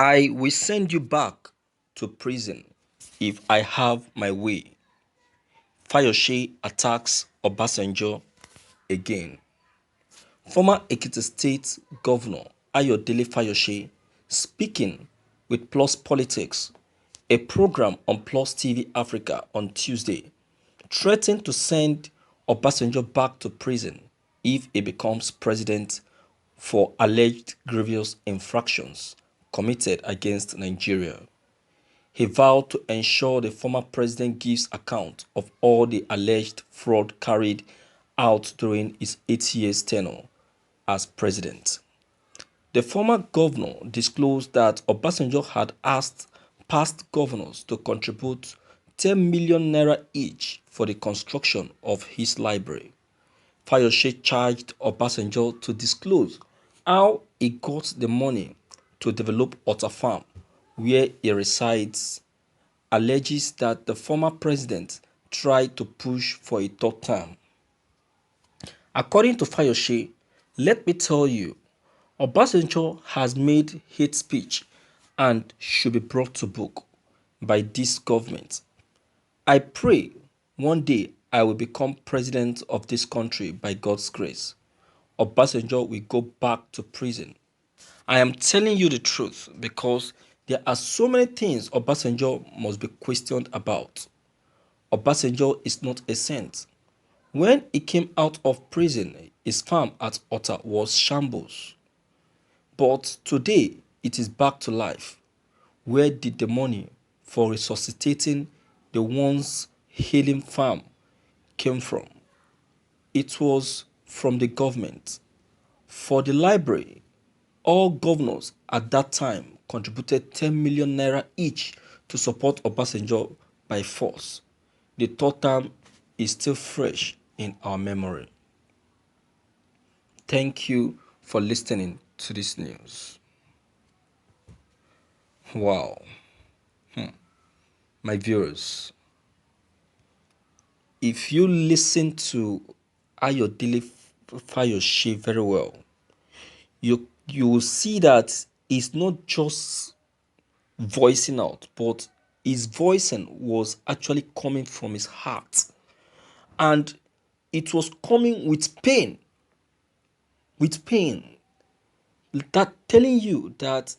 I will send you back to prison if I have my way. Fayose attacks Obasonjo again. Former Ekiti State Governor Ayodele Fayose, speaking with Plus Politics, a program on Plus TV Africa on Tuesday, threatened to send Obasonjo back to prison if he becomes president for alleged grievous infractions committed against Nigeria. He vowed to ensure the former president gives account of all the alleged fraud carried out during his 8 year tenure as president. The former governor disclosed that Obasanjo had asked past governors to contribute 10 million naira each for the construction of his library. Fayose charged Obasanjo to disclose how he got the money to develop Otta Farm, where he resides, alleges that the former president tried to push for a third term. According to Fayose, let me tell you, Obasanjo has made hate speech and should be brought to book by this government. I pray one day I will become president of this country by God's grace. Obasanjo will go back to prison. I am telling you the truth because there are so many things Obasanjo must be questioned about. Obasanjo is not a saint. When he came out of prison, his farm at Otta was shambles. But today, it is back to life. Where did the money for resuscitating the once healing farm came from? It was from the government. For the library, all governors at that time contributed 10 million naira each to support Obasanjo by force. The third term is still fresh in our memory. Thank you for listening to this news. Wow. My viewers, if you listen to Ayodele Fayose very well, you will see that it's not just voicing out, but his voicing was actually coming from his heart. And it was coming with pain. With pain. That telling you that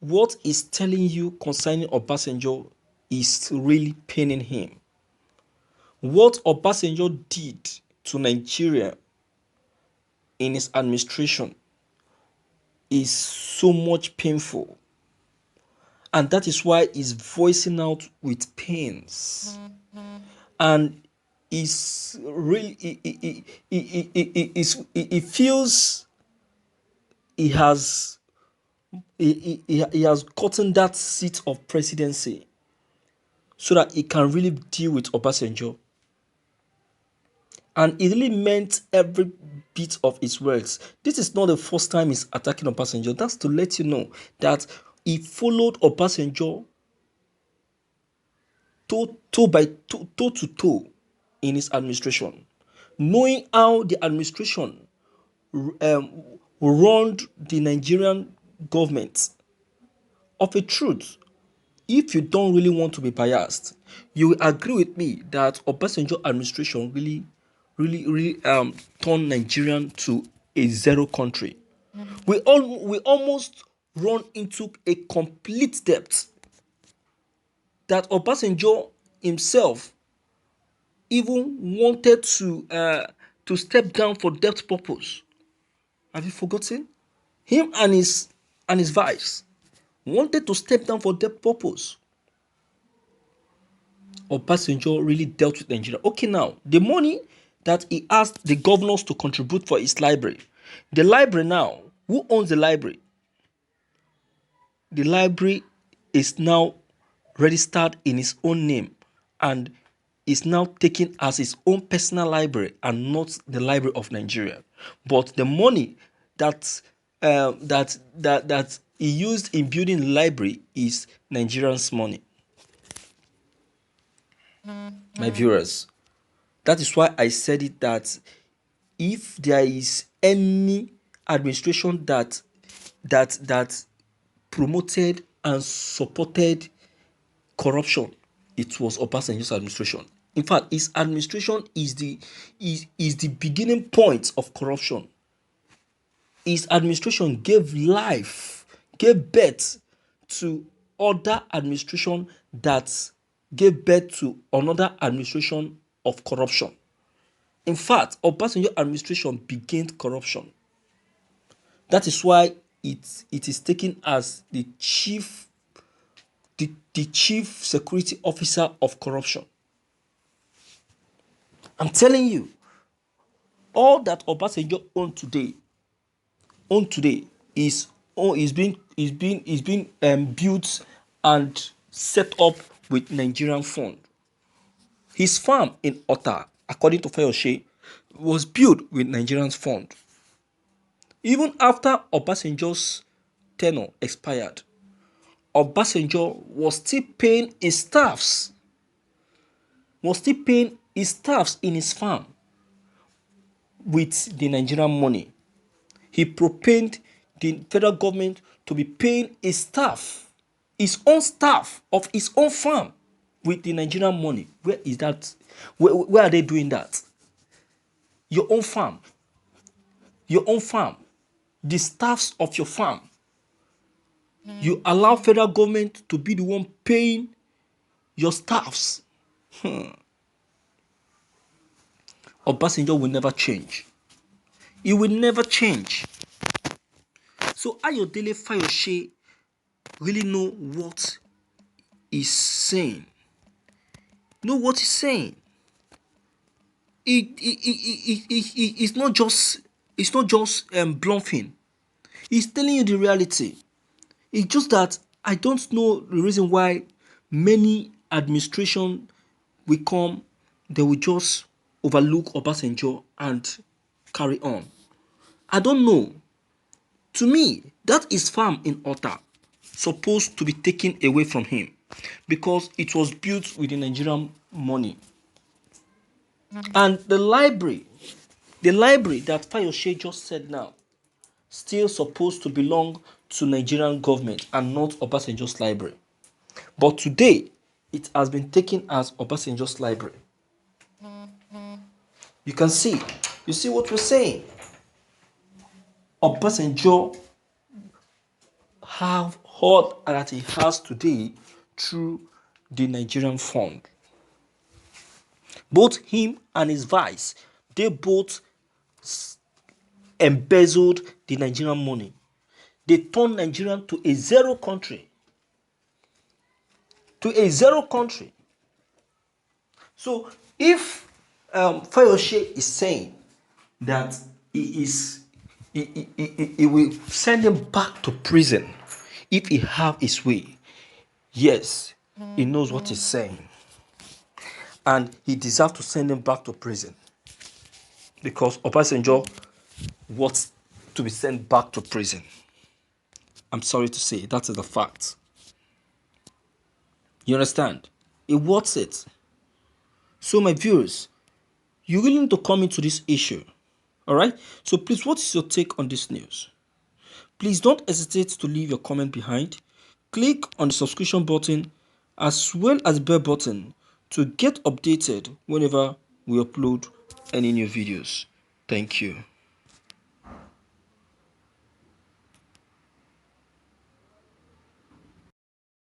what is telling you concerning Obasanjo is really paining him. What Obasanjo did to Nigeria in his administration is so much painful. And that is why he's voicing out with pains. And is really he feels he has he has gotten that seat of presidency so that he can really deal with Obasanjo. And he really meant every bit of his words. This is not the first time he's attacking Obasanjo. That's to let you know that he followed Obasanjo toe to toe in his administration, knowing how the administration run the Nigerian government. Of a truth, if you don't really want to be biased, you will agree with me that Obasanjo administration really turned Nigerian to a zero country. We almost run into a complete debt that Obasanjo himself even wanted to step down for debt purpose. Have you forgotten? Him and his vice wanted to step down for debt purpose. Obasanjo really dealt with Nigeria. Okay, now the money that he asked the governors to contribute for his library. The library now, who owns the library? The library is now registered in his own name and is now taken as his own personal library and not the library of Nigeria. But the money that he used in building the library is Nigerians' money. My viewers, that is why I said it that if there is any administration that promoted and supported corruption, it was Obasanjo's administration. In fact, his administration is the beginning point of corruption. His administration gave birth to other administration that gave birth to another administration of corruption. In fact, Obasanjo administration began corruption. That is why it is taken as the chief security officer of corruption. I'm telling you, all that Obasanjo own today is being built and set up with Nigerian fund. His farm in Ota, according to Fayose, was built with Nigerian fund. Even after Obasanjo's tenure expired, Obasanjo was still paying his staffs. In his farm with the Nigerian money. He proposed the federal government to be paying his own staff of his own farm with the Nigerian money. Where is that? Where are they doing that? Your own farm, the staffs of your farm. You allow federal government to be the one paying your staffs. Obasanjo will never change. He will never change. So Ayodele Fayose really know what he's saying. It's not just bluffing. He's telling you the reality. It's just that I don't know the reason why many administration will come, they will just overlook Obasanjo and carry on. I don't know. To me, that is farm in Ota supposed to be taken away from him because it was built with the Nigerian money. And the library that Fayose just said now, still supposed to belong to Nigerian government and not Obasanjo's library. But today, it has been taken as Obasanjo's library. You can see. You see what we're saying? Obasanjo have all that he has today through the Nigerian fund. Both him and his vice, they both embezzled the Nigerian money. They turned Nigeria to a zero country. So if Fayose is saying that he will send him back to prison if he have his way, yes, he knows what he's saying. And he deserves to send him back to prison. Because Obasanjo wants to be sent back to prison. I'm sorry to say, that is the fact. You understand? He wants it. So my viewers, you really need to come into this issue. Alright? So please, what is your take on this news? Please don't hesitate to leave your comment behind. Click on the subscription button as well as the bell button to get updated whenever we upload any new videos. Thank you.